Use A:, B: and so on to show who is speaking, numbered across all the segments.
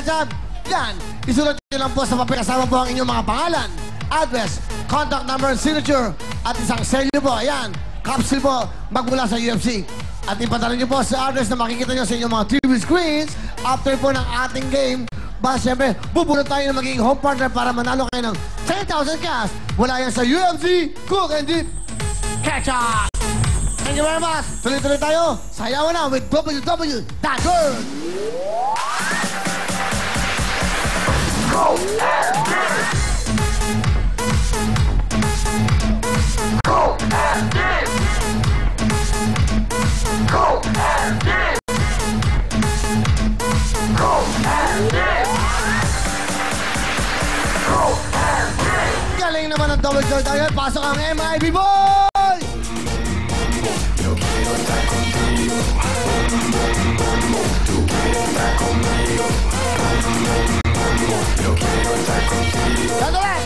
A: dyan. Yan, isulat nyo lang po sa papel kasama po ang inyong mga pangalan, address, contact number, signature, at isang selyo po. Ayan, capsule po magmula sa UFC. At ipadala nyo po sa address na makikita nyo sa inyong mga TV screens. After po ng ating game, siyempre, bubunod tayo ng magiging home partner para manalo kayo ng 10,000 cash. Wala yan sa UFC Cook and Dip Ketchup. Thank you very much. Tuloy-tuloy tayo. Sayawan na with WW That Girl. Go and Dip! Go and Dip! Go and Dip! Go and Dip! Go and Dip! Galing naman ang double joy tayo. Pasok ang MIB Boy! Yo quiero estar contigo. Tú quieres estar conmigo. Yo quiero estar contigo. Sandali!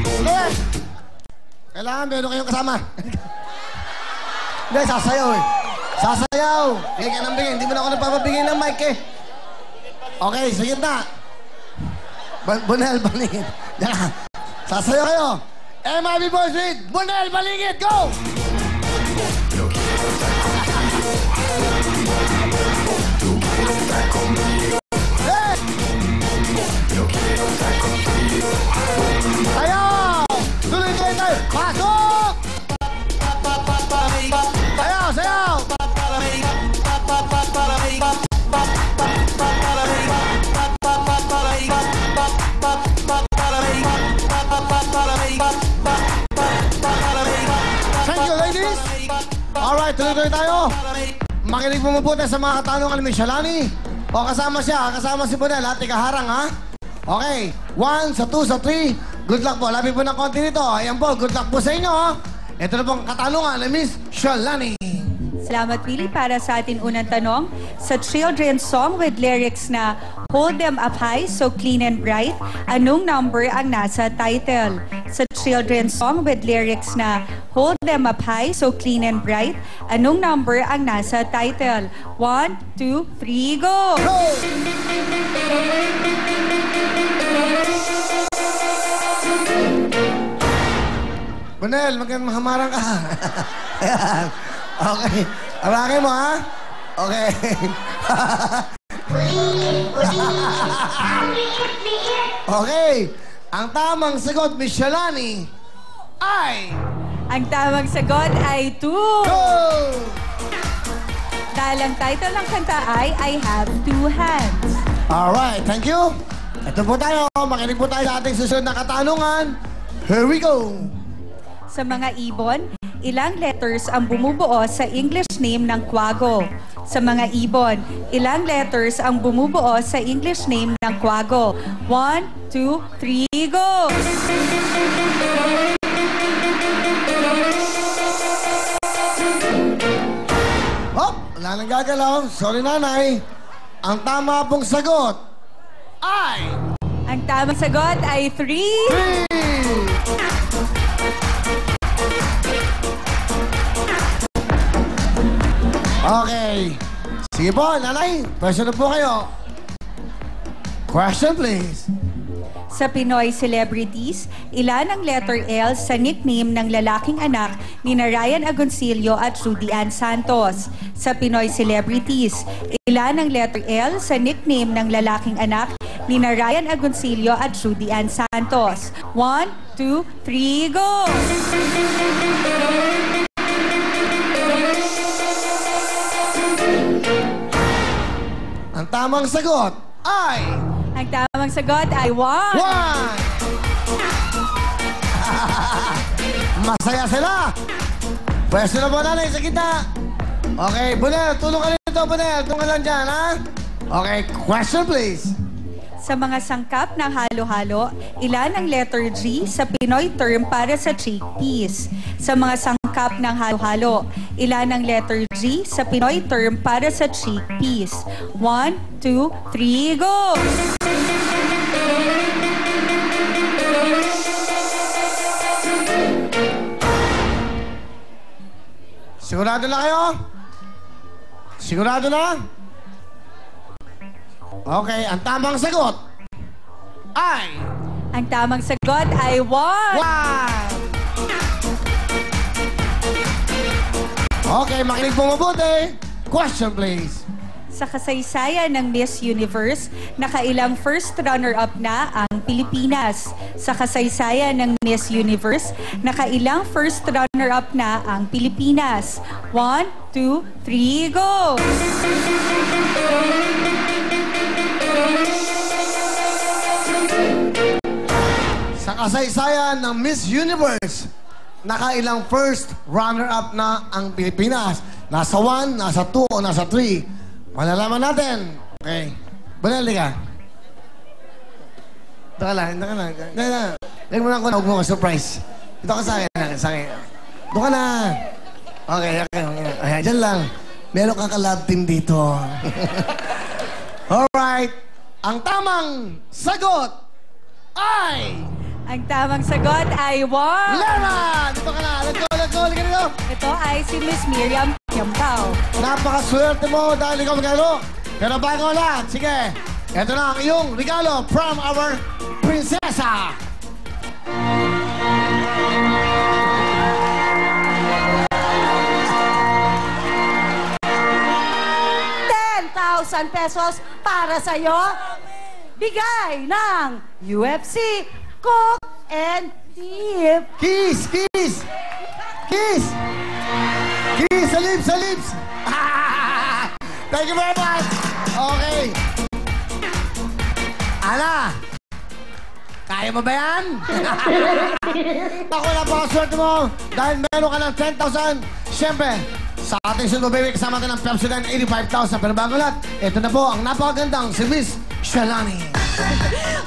A: Sandali! Kailangan meron kayong kasama. Hindi, sasayaw eh. Sasayaw! Bigyan ka ng bigyan. Hindi mo na ako nagpapabigay ng mic eh. Okay, sige na. Bunel, Balingit. Yan. Sasayaw kayo. MIB Boys with Bunel, Balingit, go! Yo quiero estar contigo. Tú quieres estar conmigo. Hey! Yo quiero estar contigo. Sayaw! Tuloy-tuloy tayo. Pasok! Sayaw, sayaw! Thank you, ladies! Alright, tuloy-tuloy tayo. Makinig mo mabuti sa mga katanungan ni Miss Shalani. O kasama siya, kasama si Bunel, ha? Tikaharang, ha? Okay, 1, sa 2, sa 3. Good luck po. Labi po ng konti nito. Ayan po, good luck po sa inyo, ha? Ito na pong katanungan ni Miss Shalani.
B: Salamat, Willie, para sa ating unang tanong. Sa children's song with lyrics na Hold Them Up High, So Clean and Bright, anong number ang nasa title? Sa children's song with lyrics na Hold Them Up High, So Clean and Bright, anong number ang nasa title? 1, 2, 3, go!
A: Go! Bunel, magandang hamarang ka. Ayan. Okay. Arangin mo, ha? Okay. Okay. Ang tamang sagot, Miss Shalani, ay...
B: Ang tamang sagot ay 2.
A: Go!
B: Dahil ang title ng kanta ay I Have Two Hands.
A: Alright, thank you. Ito po tayo. Makinig po tayo sa ating susunod na katanungan. Here we go.
B: Sa mga ibon, ilang letters ang bumubuo sa English name ng Quago? Sa mga ibon, ilang letters ang bumubuo sa English name ng Quago? 1, 2, 3, go!
A: Oh, wala nang gagalaw. Sorry, nanay. Ang tama pong sagot ay...
B: Ang tamang sagot ay 3.
A: 3! Okay. Sige po, nanay. Question na po kayo. Question, please.
B: Sa Pinoy celebrities, ilan ang letter L sa nickname ng lalaking anak ni Ryan Agoncillo at Rudy Ann Santos? Sa Pinoy celebrities, ilan ang letter L sa nickname ng lalaking anak ni Ryan Agoncillo at Rudy Ann Santos? 1, 2, 3, go!
A: Ang tamang sagot ay...
B: Ang tamang sagot ay 1.
A: 1! Masaya sila! Pwesto na po nanay sa kita. Okay, Bunel, tulong ka nito, Bunel. Tulong ka lang dyan, ha? Okay, question please.
B: Sa mga sangkap ng halo-halo, ilan ang letter G sa Pinoy term para sa chickpeas? Sa mga sangkap ng halo-halo, ilan ang letter G sa Pinoy term para sa chickpeas? 1, 2, 3, go! Sigurado na kayo? Sigurado na?
A: Okay, ang tamang sagot ay...
B: Ang tamang sagot ay 1.
A: Wow! Okay, makinig po mabuti. Question, please.
B: Sa kasaysayan ng Miss Universe, nakailang first runner-up na ang Pilipinas. Sa kasaysayan ng Miss Universe, nakailang first runner-up na ang Pilipinas. 1, 2, 3, go!
A: Sa kasaysayan ng Miss Universe, nakailang first runner-up na ang Pilipinas. Nasa 1, nasa 2, o nasa 3. Malalaman natin. Okay. Banali ka. Ito ka lang. Lagyan mo lang ako na huwag mo surprise. Ito ka sa akin. Ito ka na. Okay. Ayan, dyan lang. Meron kang ka-love team dito. Alright. Ang tamang sagot ay...
B: Ang tamang sagot ay 1.
A: Lerma! Dito ka na. Let's go. Halika dito.
B: Ito ay si Miss Miriam Kiambao.
A: Napakaswerte mo dahil ikaw magkano. Pero bago lahat, sige. Ito na ang iyong regalo from our prinsesa.
C: ₱10,000 para sa'yo. Bigay ng UFC Cook and Tip.
A: Kiss! Kiss! Kiss! Kiss sa lips! Sa lips! Thank you very much! Okay. Ana! Kaya mo ba yan? Ako na po, swerte mo. Dahil meron ka ng 10,000. Siyempre, sa ating sunod baby, kasama natin ang Pepsodent 85,000. Pero bago lahat, ito na po ang napakagandang si Miss Shalani.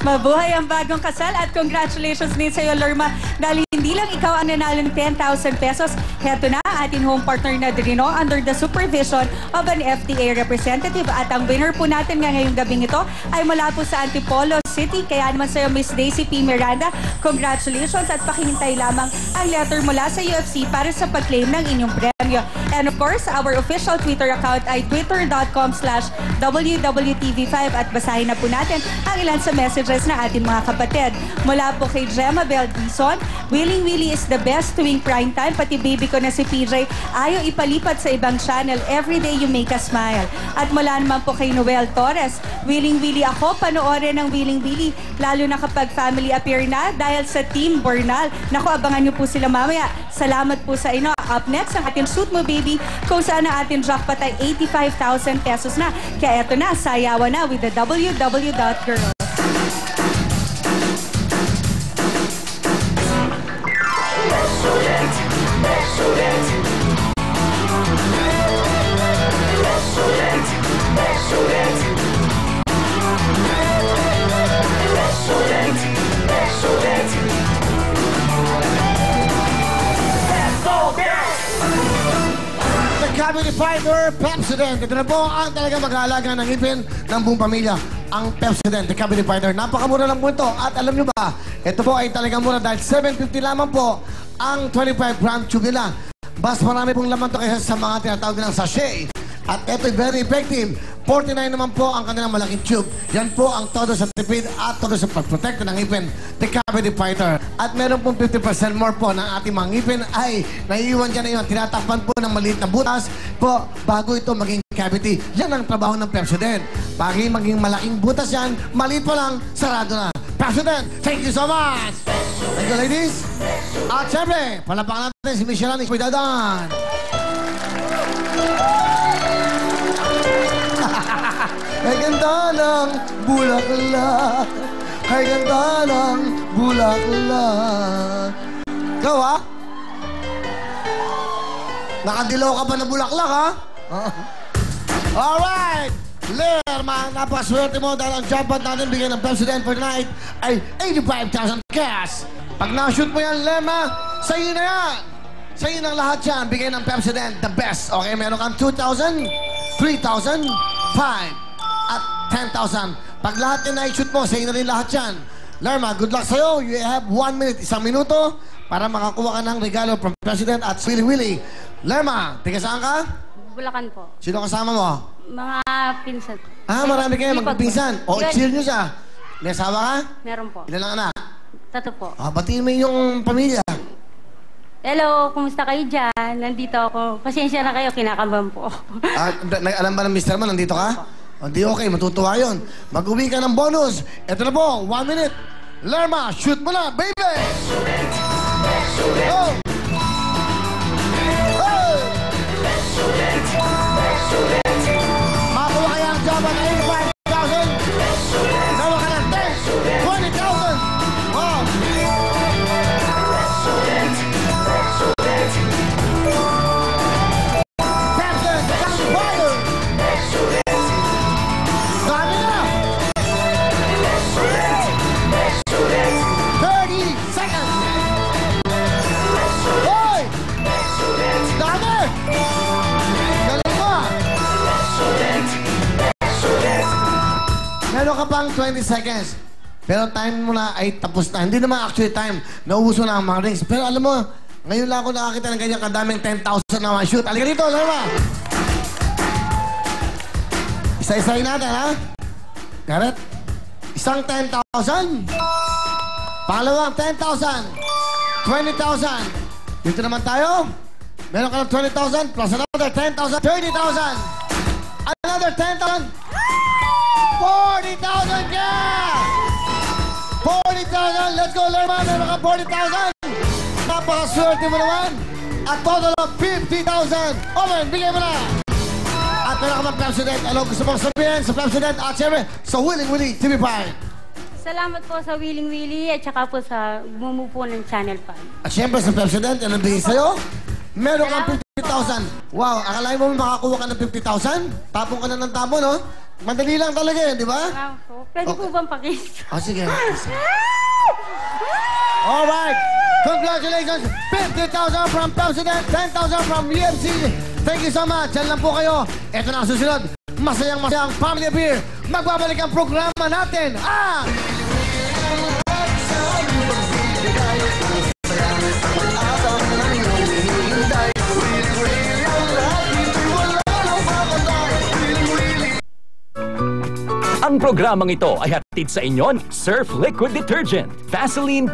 B: Mabuhay ang bagong kasal at congratulations din sa iyo, Lerma. Dahil hindi lang ikaw ang nanalo ng 10,000 pesos. Heto na ang ating home partner na Drino under the supervision of an FDA representative. At ang winner po natin nga ngayong gabing ito ay mula po sa Antipolo City. Kaya naman sa iyo, Miss Daisy P. Miranda, congratulations at pakihintay lamang ang letter mula sa UFC para sa pag-claim ng inyong premyo. And of course, our official Twitter account ay twitter.com/WWTV5 at basahin na po natin ang ilan sa messages na ating mga kapatid. Mula po kay Gemma Beldison, Willing Willie is the best tuwing prime time. Pati baby ko na si PJ, ayaw ipalipat sa ibang channel. Every day you make a smile. At mula naman po kay Noel Torres, Willing Willie ako, panoorin ng Willing Willie. Lalo na kapag family appear na dahil sa Team Bornal. Naku, abangan niyo po sila mamaya. Salamat po sa inyo. Up next, ang ating Shoot Mo Baby, kung saan ang ating jackpot ay 85,000 pesos na. Kaya eto na, sayawan na with the WW.Girl.
A: Cabinet Fighter, Pepsodent. Ito na po ang talaga mag-aalaga ng ngipin ng buong pamilya. Ang Pepsodent, the Cabinet Fighter. Napakamura lang po ito. At alam nyo ba, ito po ay talagang mura dahil 750 lamang po ang 25-gram tube nila. Mas marami pong laman ito kaysa sa mga tinatawag nilang sachet. At ito ay very effective. 49 naman po ang kanilang malaking tube. Yan po ang todo sa tipid at todo sa pag-protect ng ngipin. The Cavity Fighter. At meron pong 50% more po ng ating mga ngipin ay naiiwan dyan na yun. Tinatakpan po ng maliit na butas po bago ito maging cavity. Yan ang trabaho ng Pepsodent. Pagi maging malaking butas yan, maliit pa lang, sarado na. Pepsodent, thank you so much! Thank you, ladies. At syempre, palapakan natin si Michelle Anis Dadan. Ay ganda ng bulaklak. Ay ganda ng bulaklak. Ikaw, ha? Nakadilaw ka ba ng bulaklak, ha? Alright! Lerma, napakaswerte mo dahil ang jackpot natin bigyan ng Pepsodent for tonight ay 85,000 cash. Pag na-shoot mo yan, Lerma, sa'yo na yan. Sa'yo ng lahat yan, bigyan ng Pepsodent, the best. Okay, meron kang 2,000, 3,000, 5, at 10,000. Pag lahat yan na-shoot mo, sa'yo na rin lahat yan. Lerma, good luck sa'yo. You have 1 minute, 1 minuto para makakuha ka ng regalo from Pepsodent at Willy Willy. Lerma, tiga saan ka?
C: Bulacan po.
A: Sino kasama mo?
D: Mga pinsan.
A: Ah, marami kayo
D: Lipag po.
A: magpinsan. O,
D: Yun.
A: cheer nyo siya. May asawa ka?
D: Meron po.
A: Ilan ang anak?
D: 3 po.
A: Ah, batiin mo yung pamilya.
D: Hello, kumusta kayo dyan? Nandito ako. Pasensya na kayo, kinakabahan po.
A: Ah, alam ba ng mister mo, nandito ka? O, di okay, matutuwa yun. Mag-uwi ka ng bonus. Ito na po, 1 minute. Lerma, shoot mo na, baby! Go! Hey! Makuha kaya ang job at 85,000. Nawa ka ng 10, 20,000. Wow! Captain, come fire! Dami na! 30 seconds! Hoy! Dami! Galing mo ah! Meron ka pang 20 seconds. Pero time mo na ay tapos na. Hindi naman actually time. Nauuso na ang mga rings. Pero alam mo, ngayon lang ako nakakita ng ganyan kadaming 10,000 na mga shoot. Halika dito, Lerma! Isa-isahin natin, ha? Garrett, isang 10,000. Pangalawang 10,000. 20,000. Dito naman tayo. Meron ka ng 20,000 plus another 10,000. 30,000. Another 10,000. 40,000 ka! 40,000. Let's go, Lerma. Meron ka 40,000. Napakaswerte mo naman. At total of 50,000. Omen, bigay mo na. At meron ka mga President. Ano gusto mong sabihin sa President? At syempre, sa Willing Willie TV5.
D: Salamat po sa Willing Willie at saka po sa bumupo ng Channel 5.
A: At syempre sa President, anong bigay sa'yo? Meron kang 50,000. Wow, akalain mo makakuha ka ng 50,000? Tapong ka na ng tapo, no? Madali lang talaga eh, di ba?
D: Salamat po. Pwede po bang pakis?
A: Oh, sige. Alright. Congratulations. 50,000 from President, 10,000 from UFC. Thank you so much. Diyan lang po kayo. Ito na ang susunod. Masayang Family Beer. Magbabalik ang programa natin.
E: Ang programang ito ay hatid sa inyo Surf Liquid Detergent, Vaseline